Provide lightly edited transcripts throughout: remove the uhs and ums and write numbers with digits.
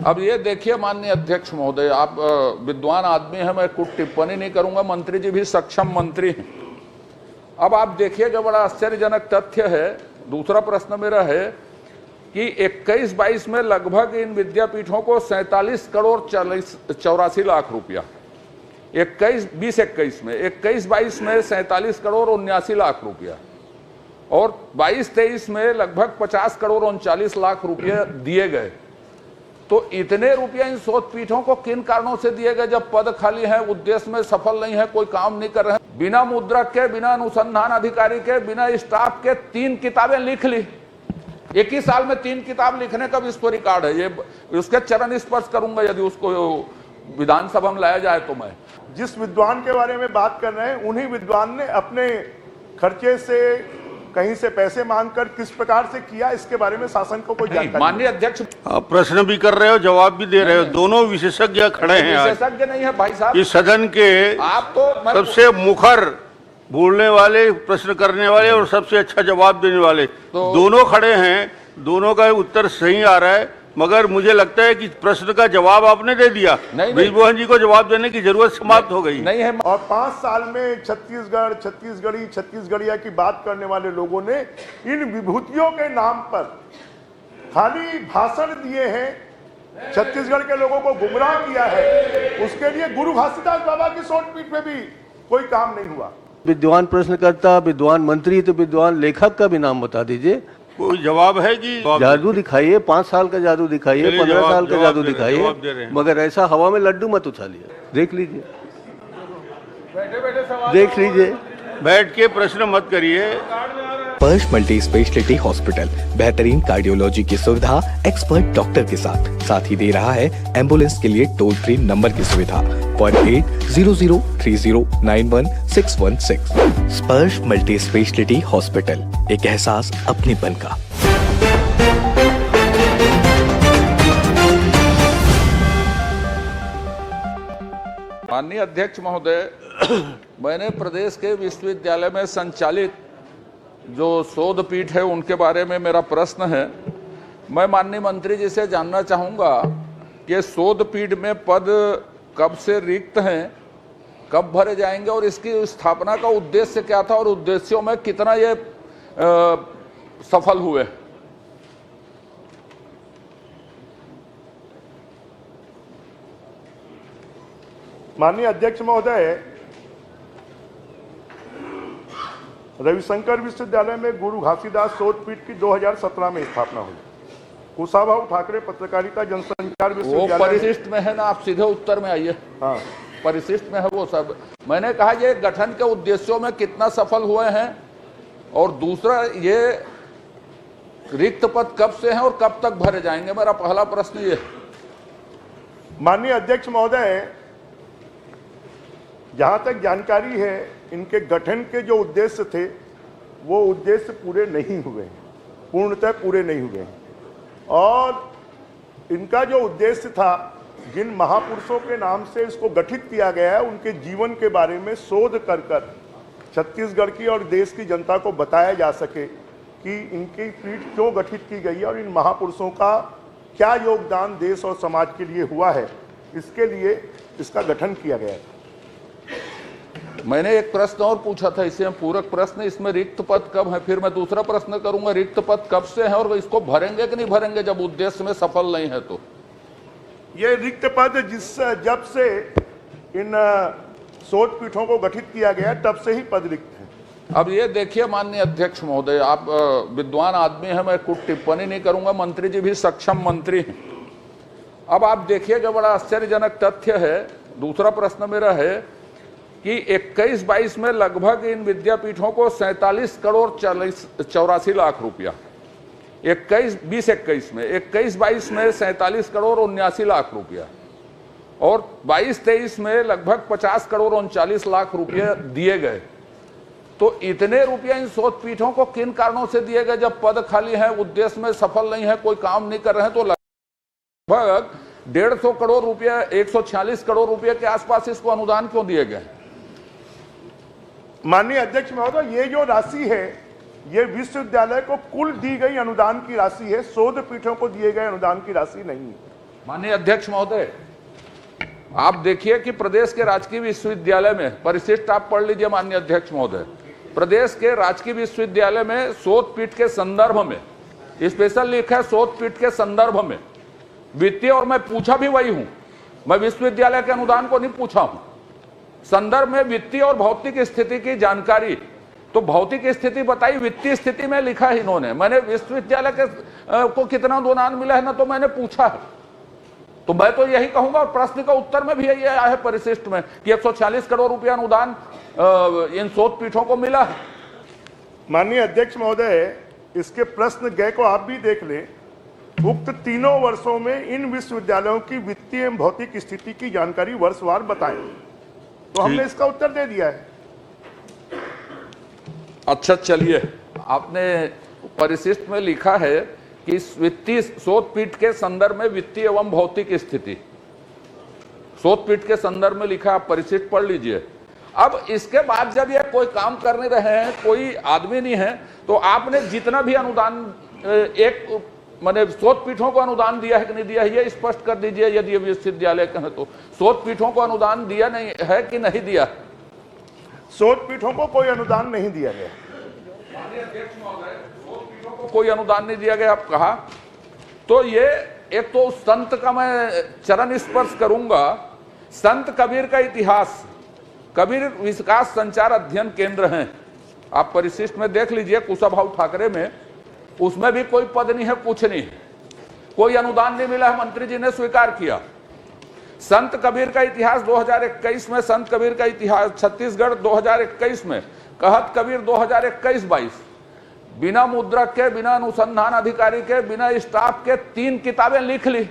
अब ये देखिए माननीय अध्यक्ष महोदय, आप विद्वान आदमी हैं, मैं कुछ टिप्पणी नहीं करूंगा, मंत्री जी भी सक्षम मंत्री हैं। अब आप देखिए जो बड़ा आश्चर्यजनक तथ्य है, दूसरा प्रश्न मेरा है कि 21-22 में लगभग इन विद्यापीठों को 47 करोड़ 84 लाख रुपया, 20-21 में, 21-22 में 47 करोड़ 79 लाख रुपया और 22-23 में लगभग 50 करोड़ 39 लाख रुपया दिए गए। तो इतने रुपया इन शोध पीठों को किन कारणों से दिए गए? जब पद खाली है, उद्देश्य में सफल नहीं है, कोई काम नहीं कर रहे हैं। बिना मुद्रक के, बिना अनुसंधान अधिकारी के, बिना स्टाफ के 3 किताबें लिख ली। एक ही साल में 3 किताब लिखने का विश्व रिकॉर्ड है। ये उसके चरण स्पर्श करूंगा यदि उसको विधानसभा में लाया जाए तो। मैं जिस विद्वान के बारे में बात कर रहे हैं, उन्हीं विद्वान ने अपने खर्चे से कहीं से पैसे मांगकर किस प्रकार से किया, इसके बारे में शासन को कोई जानकारी? माननीय अध्यक्ष, आप प्रश्न भी कर रहे हो, जवाब भी दे रहे हो, दोनों विशेषज्ञ खड़े हैं। विशेषज्ञ नहीं है भाई साहब, इस सदन के आप तो सबसे मुखर बोलने वाले, प्रश्न करने वाले और सबसे अच्छा जवाब देने वाले दोनों खड़े हैं। दोनों का उत्तर सही आ रहा है, मगर मुझे लगता है कि प्रश्न का जवाब आपने दे दिया। ब्रिजमोहन जी को जवाब देने की जरूरत समाप्त हो गई नहीं है। और 5 साल में छत्तीसगढ़िया की बात करने वाले लोगों ने इन विभूतियों के नाम पर खाली भाषण दिए हैं, छत्तीसगढ़ के लोगों को गुमराह किया है। उसके लिए गुरु घासीदास बाबा की शोधपीठ में भी कोई काम नहीं हुआ। विद्वान प्रश्नकर्ता, विद्वान मंत्री, तो विद्वान लेखक का भी नाम बता दीजिए। कोई जवाब है कि जादू दिखाइए, 5 साल का जादू दिखाइए, 15 साल का जादू दिखाइए, मगर ऐसा हवा में लड्डू मत उछालिए। देख लीजिए, देख लीजिए, बैठ के प्रश्न मत करिए। स्पर्श मल्टी स्पेशलिटी हॉस्पिटल बेहतरीन कार्डियोलॉजी की सुविधा एक्सपर्ट डॉक्टर के साथ ही दे रहा है एम्बुलेंस के लिए टोल फ्री नंबर की सुविधा 180030091616। स्पर्श मल्टी स्पेशलिटी हॉस्पिटल, एक एहसास अपनेपन का। माननीय अध्यक्ष महोदय, मैंने प्रदेश के विश्वविद्यालय में संचालित जो शोध पीठ है उनके बारे में मेरा प्रश्न है। मैं माननीय मंत्री जी से जानना चाहूँगा कि शोध पीठ में पद कब से रिक्त हैं, कब भरे जाएंगे और इसकी स्थापना का उद्देश्य क्या था और उद्देश्यों में कितना ये सफल हुए? माननीय अध्यक्ष महोदय, रविशंकर विश्वविद्यालय में गुरु घासीदास शोधपीठ की 2017 में स्थापना हुई। कुशाभाऊ ठाकरे पत्रकारिता जनसंचार विश्वविद्यालय, वो परिशिष्ट में है ना, आप सीधे उत्तर में आइए। हाँ, परिशिष्ट में है वो सब। मैंने कहा ये गठन के उद्देश्यों में कितना सफल हुए हैं और दूसरा ये रिक्त पद कब से हैं और कब तक भरे जाएंगे, मेरा पहला प्रश्न ये। माननीय अध्यक्ष महोदय, जहां तक जानकारी है, इनके गठन के जो उद्देश्य थे वो उद्देश्य पूरे नहीं हुए, पूर्णतः पूरे नहीं हुए। और इनका जो उद्देश्य था, जिन महापुरुषों के नाम से इसको गठित किया गया है, उनके जीवन के बारे में शोध कर छत्तीसगढ़ की और देश की जनता को बताया जा सके कि इनकी पीठ क्यों गठित की गई है और इन महापुरुषों का क्या योगदान देश और समाज के लिए हुआ है, इसके लिए इसका गठन किया गया है। मैंने एक प्रश्न और पूछा था, इससे पूरक प्रश्न, इसमें रिक्त पद कब है? फिर मैं दूसरा प्रश्न करूंगा, रिक्त पद कब से है और इसको भरेंगे कि नहीं भरेंगे जब उद्देश्य में सफल नहीं है? तो ये रिक्त पद जब से इन शोध पीठों को गठित किया गया तब से ही पद रिक्त है। अब ये देखिए माननीय अध्यक्ष महोदय, आप विद्वान आदमी हैं, मैं कुछ टिप्पणी नहीं करूंगा, मंत्री जी भी सक्षम मंत्री हैं। अब आप देखिए जो बड़ा आश्चर्यजनक तथ्य है, दूसरा प्रश्न मेरा है कि 21-22 में लगभग इन विद्यापीठों को 47 करोड़ 84 लाख रुपया, 20-21 में, 21-22 में 47 करोड़ 79 लाख रुपया और 22-23 में लगभग 50 करोड़ 39 लाख रुपया दिए गए। तो इतने रुपया इन शोध पीठों को किन कारणों से दिए गए? जब पद खाली है, उद्देश्य में सफल नहीं है, कोई काम नहीं कर रहे हैं। तो लगभग 150 करोड़ रुपया, 146 करोड़ रुपया के आसपास इसको अनुदान क्यों दिए गए? माननीय अध्यक्ष महोदय, ये जो राशि है, ये विश्वविद्यालय को कुल दी गई अनुदान की राशि है, शोध पीठों को दिए गए अनुदान की राशि नहीं है। माननीय अध्यक्ष महोदय, आप देखिए कि प्रदेश के राजकीय विश्वविद्यालय में परिशिष्ट आप पढ़ लीजिए माननीय अध्यक्ष महोदय, प्रदेश के राजकीय विश्वविद्यालय में शोध पीठ के संदर्भ में स्पेशल लिखा है, शोध पीठ के संदर्भ में वित्तीय, और मैं पूछा भी वही हूं, मैं विश्वविद्यालय के अनुदान को नहीं पूछा हूं, संदर्भ में वित्तीय और भौतिक स्थिति की जानकारी। तो भौतिक स्थिति बताई, वित्तीय स्थिति में लिखा है इन्होंने, मैंने विश्वविद्यालय के को कितना अनुदान मिला है ना तो मैंने पूछा है, तो मैं तो यही कहूंगा, और प्रश्न का उत्तर में भी यही आया है परिशिष्ट में कि 146 करोड़ रुपया अनुदान इन शोध पीठों को मिला है। माननीय अध्यक्ष महोदय, इसके प्रश्न गए को आप भी देख लें। उक्त तीनों वर्षों में इन विश्वविद्यालयों की वित्तीय एवं भौतिक स्थिति की जानकारी वर्षवार बताएं, तो हमने इसका उत्तर दे दिया है। अच्छा चलिए, आपने परिशिष्ट में लिखा है कि वित्तीय शोध पीठ के संदर्भ में वित्तीय एवं भौतिक स्थिति, शोध पीठ के संदर्भ में लिखा, आप परिशिष्ट पढ़ लीजिए। अब इसके बाद जब ये कोई काम कर नहीं रहे हैं, कोई आदमी नहीं है, तो आपने जितना भी अनुदान एक माने शोध पीठों को अनुदान दिया है कि नहीं दिया है, ये स्पष्ट कर दीजिए। यदि ये विश्वविद्यालय का है तो शोध पीठों को अनुदान दिया नहीं है कि नहीं दिया? शोध पीठों को कोई अनुदान नहीं दिया गया। कोई अनुदान नहीं दिया गया आप कहा, तो ये एक तो संत का मैं चरण स्पर्श करूंगा। संत कबीर का इतिहास, कबीर विकास संचार अध्ययन केंद्र हैं, आप परिशिष्ट में देख लीजिए, कुशाभाऊ ठाकरे में, उसमें भी कोई पद नहीं है, कुछ नहीं, कोई अनुदान नहीं मिला है, मंत्री जी ने स्वीकार किया। संत कबीर का इतिहास 2021 में, संत कबीर का इतिहास छत्तीसगढ़ 2021 में, कहत कबीर 2021-22, बिना मुद्रक के, बिना अनुसंधान अधिकारी के, बिना स्टाफ के 3 किताबें लिख ली।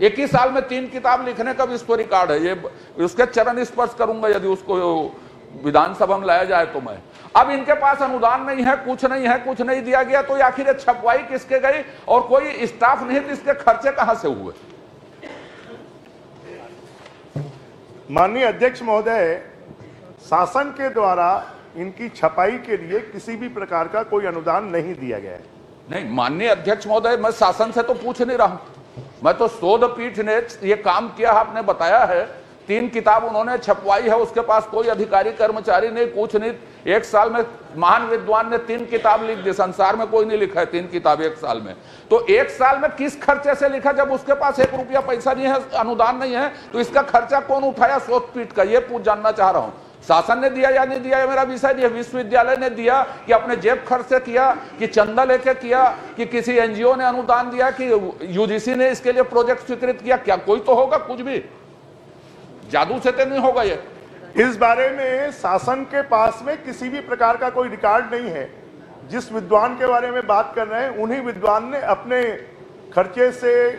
एक ही साल में 3 किताब लिखने का विश्व रिकॉर्ड है। ये उसके चरण स्पर्श करूंगा यदि उसको विधानसभा में लाया जाए तो मैं। अब इनके पास अनुदान नहीं है, कुछ नहीं है, कुछ नहीं दिया गया, तो आखिर छपवाई किसके गई और कोई स्टाफ नहीं, तो इसके खर्चे कहां से हुए? माननीय अध्यक्ष महोदय, शासन के द्वारा इनकी छपाई के लिए किसी भी प्रकार का कोई अनुदान नहीं दिया गया है। नहीं माननीय अध्यक्ष महोदय, मैं शासन से तो पूछ नहीं रहा हूं, मैं तो शोध पीठ ने ये काम किया, आपने बताया है 3 किताब उन्होंने छपवाई है, उसके पास कोई अधिकारी कर्मचारी नहीं, कुछ नहीं। एक साल में महान विद्वान ने 3 किताब लिख दी, संसार में कोई नहीं लिखा है 3 किताब एक साल में। तो एक साल में किस खर्चे से लिखा? जब उसके पास 1 रुपया पैसा नहीं है, अनुदान नहीं है, तो इसका खर्चा कौन उठाया शोध पीठ का? ये पूछ जानना चाह रहा हूं। शासन ने दिया या नहीं दिया मेरा विषय नहीं है। विश्वविद्यालय ने दिया कि अपने जेब खर्च से किया, कि चंदा लेके किया, कि किसी एनजीओ ने अनुदान दिया, कि यूजीसी ने इसके लिए प्रोजेक्ट स्वीकृत किया? क्या कोई तो होगा, कुछ भी जादू से तो नहीं होगा ये। इस बारे में शासन के पास में किसी भी प्रकार का कोई रिकॉर्ड नहीं है। जिस विद्वान के बारे में बात कर रहे हैं, उन्हीं विद्वान ने अपने खर्चे से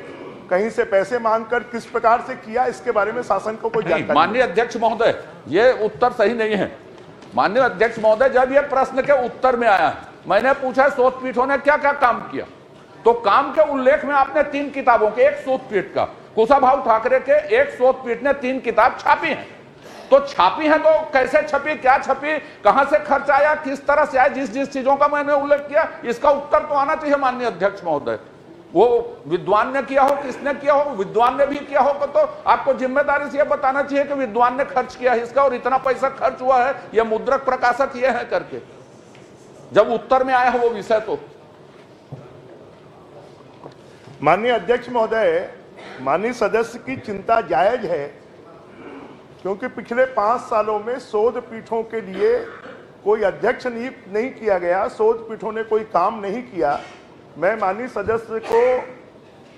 कहीं से पैसे मांगकर किस प्रकार से किया, इसके बारे में शासन को कोई जानकारी नहीं। माननीय अध्यक्ष महोदय, ये उत्तर सही नहीं है। माननीय अध्यक्ष महोदय, जब ये प्रश्न के उत्तर में आया, मैंने पूछा शोध पीठों ने क्या क्या काम किया, तो काम के उल्लेख में आपने 3 किताबों के, एक शोध पीठ का, कुशाभाऊ ठाकरे के एक शोध पीठ ने 3 किताब छापी हैं। तो छापी है तो कैसे छपी, क्या छपी, कहां से खर्च आया, किस तरह से आया, जिस जिस चीजों का मैंने उल्लेख किया, इसका उत्तर तो आना चाहिए माननीय अध्यक्ष महोदय। वो विद्वान ने किया हो, किसने किया हो, विद्वान ने भी किया हो तो आपको जिम्मेदारी से यह बताना चाहिए कि विद्वान ने खर्च किया है इसका और इतना पैसा खर्च हुआ है, यह मुद्रक प्रकाशक ये है करके, जब उत्तर में आया हो वो विषय। तो माननीय अध्यक्ष महोदय, माननीय सदस्य की चिंता जायज है, क्योंकि पिछले 5 सालों में शोध पीठों के लिए कोई अध्यक्ष नियुक्त नहीं किया गया, शोध पीठों ने कोई काम नहीं किया। मैं माननीय सदस्य को,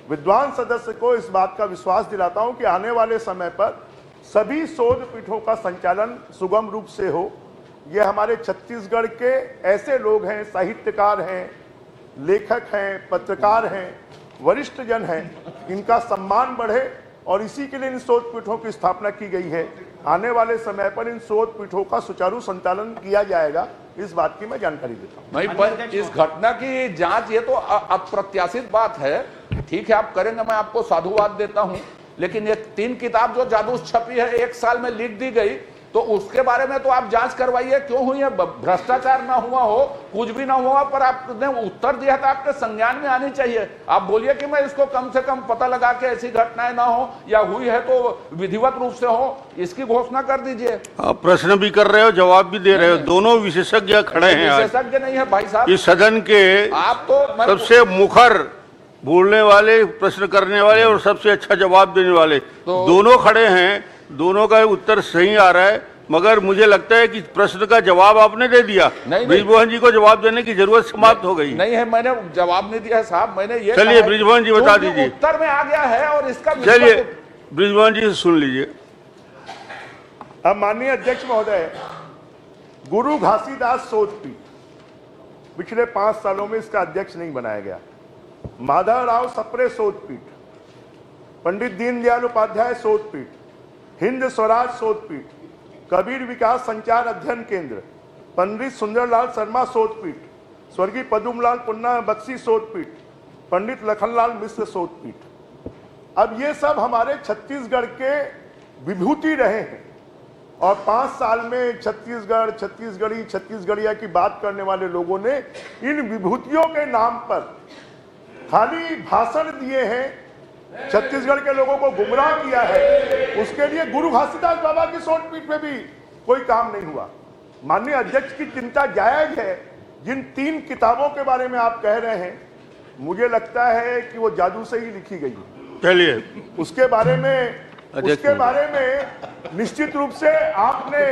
विद्वान सदस्य को इस बात का विश्वास दिलाता हूं कि आने वाले समय पर सभी शोध पीठों का संचालन सुगम रूप से हो। ये हमारे छत्तीसगढ़ के ऐसे लोग हैं, साहित्यकार हैं, लेखक हैं, पत्रकार हैं, वरिष्ठ जन हैं, इनका सम्मान बढ़े और इसी के लिए इन शोध पीठों की स्थापना की गई है। आने वाले समय पर इन शोध पीठों का सुचारू संचालन किया जाएगा, इस बात की मैं जानकारी देता हूं। नहीं, पर इस घटना की जांच, ये तो अप्रत्याशित बात है, ठीक है आप करेंगे, मैं आपको साधुवाद देता हूं, लेकिन ये 3 किताब जो जादू छपी है, एक साल में लिख दी गई, तो उसके बारे में तो आप जांच करवाइए, क्यों हुई है, भ्रष्टाचार ना हुआ हो, कुछ भी ना हुआ, पर आपने उत्तर दिया था, आपके संज्ञान में आनी चाहिए। आप बोलिए कि मैं इसको कम से कम पता लगा के ऐसी घटनाएं ना हो, या हुई है तो विधिवत रूप से हो, इसकी घोषणा कर दीजिए। आप प्रश्न भी कर रहे हो, जवाब भी दे रहे हो, दोनों विशेषज्ञ खड़े हैं। विशेषज्ञ नहीं है भाई साहब, इस सदन के आप तो सबसे मुखर बोलने वाले, प्रश्न करने वाले और सबसे अच्छा जवाब देने वाले दोनों खड़े हैं। दोनों का उत्तर सही आ रहा है, मगर मुझे लगता है कि प्रश्न का जवाब आपने दे दिया। बृजमोहन जी को जवाब देने की जरूरत समाप्त हो गई। नहीं है, मैंने जवाब नहीं दिया साहब, मैंने ये चलिए बृजमोहन जी बता दीजिए, उत्तर में आ गया है और इसका चलिए बृजमोहन जी से सुन लीजिए। अब माननीय अध्यक्ष महोदय, गुरु घासीदास शोधपीठ पिछले 5 सालों में इसका अध्यक्ष नहीं बनाया गया। माधवराव सप्रे शोधपीठ, पंडित दीनदयाल उपाध्याय शोधपीठ, हिंद स्वराज शोधपीठ, कबीर विकास संचार अध्ययन केंद्र, पंडित सुंदरलाल शर्मा शोधपीठ, स्वर्गीय पदुमलाल पुन्ना बख्शी शोधपीठ, पंडित लखनलाल मिश्र शोधपीठ। अब ये सब हमारे छत्तीसगढ़ के विभूति रहे हैं, और 5 साल में छत्तीसगढ़िया की बात करने वाले लोगों ने इन विभूतियों के नाम पर खाली भाषण दिए हैं, छत्तीसगढ़ के लोगों को गुमराह किया है। उसके लिए गुरु घासीदास बाबा की शोधपीठ में भी कोई काम नहीं हुआ। माननीय अध्यक्ष की चिंता जायज है। जिन 3 किताबों के बारे में आप कह रहे हैं, मुझे लगता है कि वो जादू से ही लिखी गई है। चलिए उसके बारे में निश्चित रूप से आपने,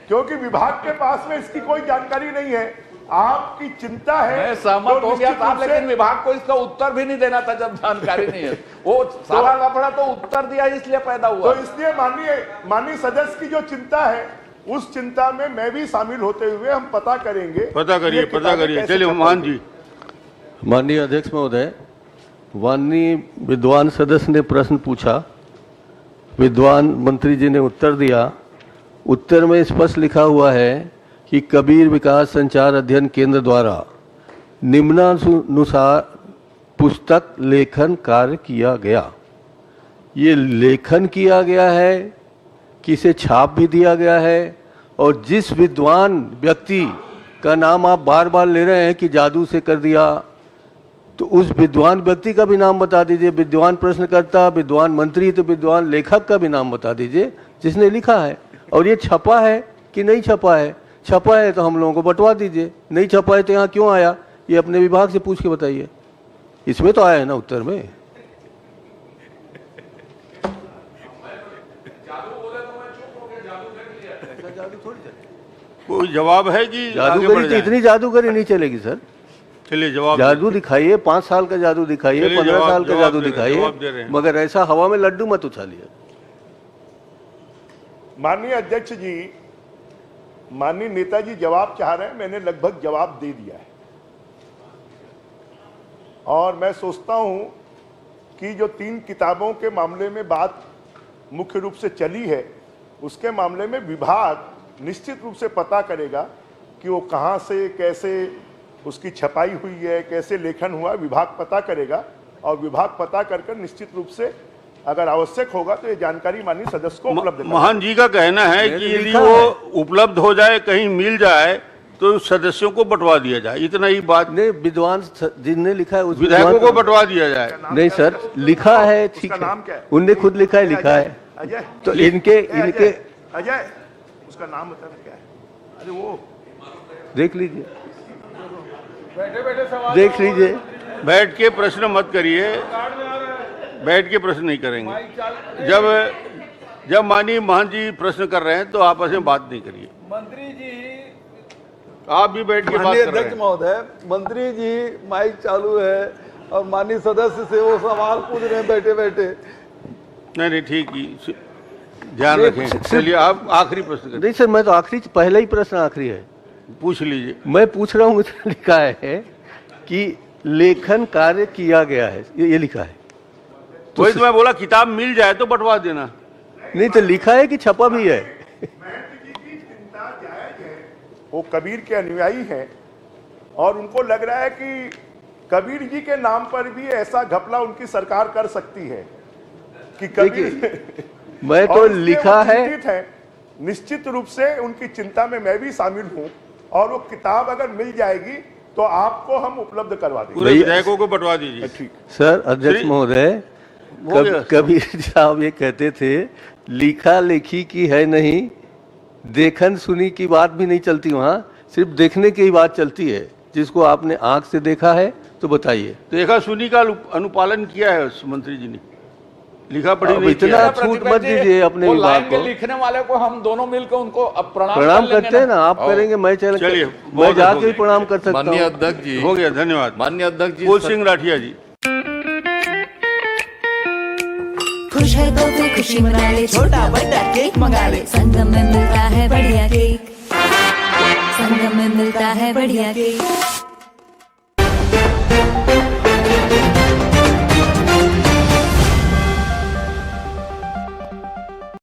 क्योंकि विभाग के पास में इसकी कोई जानकारी नहीं है, आपकी चिंता है। मैं सहमत हो गया था, लेकिन विभाग को इसका उत्तर भी नहीं देना था जब जानकारी नहीं है। वो सारा लफड़ा तो उत्तर दिया इसलिए पैदा हुआ। तो इसलिए माननीय सदस्य की जो चिंता है, उस चिंता में मैं भी शामिल होते हुए हम पता करेंगे। पता करिए। चलिए मोहन जी। माननीय अध्यक्ष महोदय, माननीय विद्वान सदस्य ने प्रश्न पूछा, विद्वान मंत्री जी ने उत्तर दिया। उत्तर में स्पष्ट लिखा हुआ है कि कबीर विकास संचार अध्ययन केंद्र द्वारा निम्नानुसार पुस्तक लेखन कार्य किया गया। ये लेखन किया गया है कि इसे छाप भी दिया गया है, और जिस विद्वान व्यक्ति का नाम आप बार बार ले रहे हैं कि जादू से कर दिया, तो उस विद्वान व्यक्ति का भी नाम बता दीजिए। विद्वान प्रश्नकर्ता, विद्वान मंत्री, तो विद्वान लेखक का भी नाम बता दीजिए जिसने लिखा है। और ये छपा है कि नहीं छपा है? छपा है तो हम लोगों को बंटवा दीजिए, नहीं छपा है तो यहाँ क्यों आया, ये अपने विभाग से पूछ के बताइए। इसमें तो आया है ना उत्तर में। कोई जवाब है कि जादूगरी तो इतनी जादूगरी नहीं चलेगी सर। चलिए जवाब जादू दिखाइए, 5 साल का जादू दिखाइए, 15 साल का जादू दिखाइए, मगर ऐसा हवा में लड्डू मत उछालिए। माननीय अध्यक्ष जी, माननीय नेताजी जवाब चाह रहे हैं, मैंने लगभग जवाब दे दिया है। और मैं सोचता हूं कि जो 3 किताबों के मामले में बात मुख्य रूप से चली है, उसके मामले में विभाग निश्चित रूप से पता करेगा कि वो कहां से कैसे उसकी छपाई हुई है, कैसे लेखन हुआ, विभाग पता करेगा। और विभाग पता कर निश्चित रूप से अगर आवश्यक होगा तो ये जानकारी माननीय सदस्य को उपलब्ध कराएगा। मोहन जी का कहना है कि यदि वो उपलब्ध हो जाए, कहीं मिल जाए, तो सदस्यों को बंटवा दिया जाए, इतना ही बात। नहीं, विद्वान जिनने लिखा है उस विधायकों को बंटवा दिया जाए। नहीं सर, लिखा है, ठीक है, उनने खुद लिखा है, लिखा है। अजय, तो इनके अजय, उसका नाम बताना क्या है? अरे वो देख लीजिए, देख लीजिए। बैठ के प्रश्न मत करिए, बैठ के प्रश्न नहीं करेंगे। जब माननीय महंत जी प्रश्न कर रहे हैं तो आपस में बात नहीं करिए। मंत्री जी, आप भी बैठ के बात कर रहे अध्यक्ष हैं। महोदय, मंत्री जी माइक चालू है और माननीय सदस्य से वो सवाल पूछ रहे हैं बैठे बैठे। नहीं ठीक ही, ध्यान रखें। चलिए आप आखिरी प्रश्न करिए। नहीं सर, मैं तो आखिरी, पहला ही प्रश्न आखिरी है, पूछ लीजिए। मैं पूछ रहा हूँ, लिखा है कि लेखन कार्य किया गया है, ये लिखा है। तो मैं बोला किताब मिल जाए तो बंटवा देना। नहीं तो लिखा है कि छपा भी है। वो कबीर के अनुयायी हैं और उनको लग रहा है कि कबीर जी के नाम पर भी ऐसा घपला उनकी सरकार कर सकती है कि कबीर मैं तो लिखा है, निश्चित रूप से उनकी चिंता में मैं भी शामिल हूं और वो किताब अगर मिल जाएगी तो आपको हम उपलब्ध करवा देंगे। पूरे विधायकों को बंटवा दीजिए। ठीक। सर अध्यक्ष श्री- महोदय, हो गया। कबीर साहब ये कहते थे लिखा लेखी की है नहीं, देखन सुनी की बात भी नहीं चलती, वहाँ सिर्फ देखने की ही बात चलती है। जिसको आपने आंख से देखा है तो बताइए। देखा सुनी का अनुपालन किया है उस मंत्री जी ने, लिखा पढ़ी अब नहीं इतना किया। छूट प्रतिभा मत जी, दीजिए अपने वो विभाग लाइन के को। लिखने वाले को हम दोनों मिलकर उनको अब प्रणाम प्रणाम कर लेंगे करते हैं ना, आप और- करेंगे, मैं चलिए, मैं बहुत जाके हो ही गया। प्रणाम कर सकता माननीय हूँ। अध्यक्ष जी, हो गया, धन्यवाद। माननीय अध्यक्ष जी, फूल सिंह राठिया जी। खुश है तो फिर खुशी मना ले, छोटा बड़ा केक मंगा ले, संगम में मिलता है बढ़िया केक, संगम में मिलता है बढ़िया केक।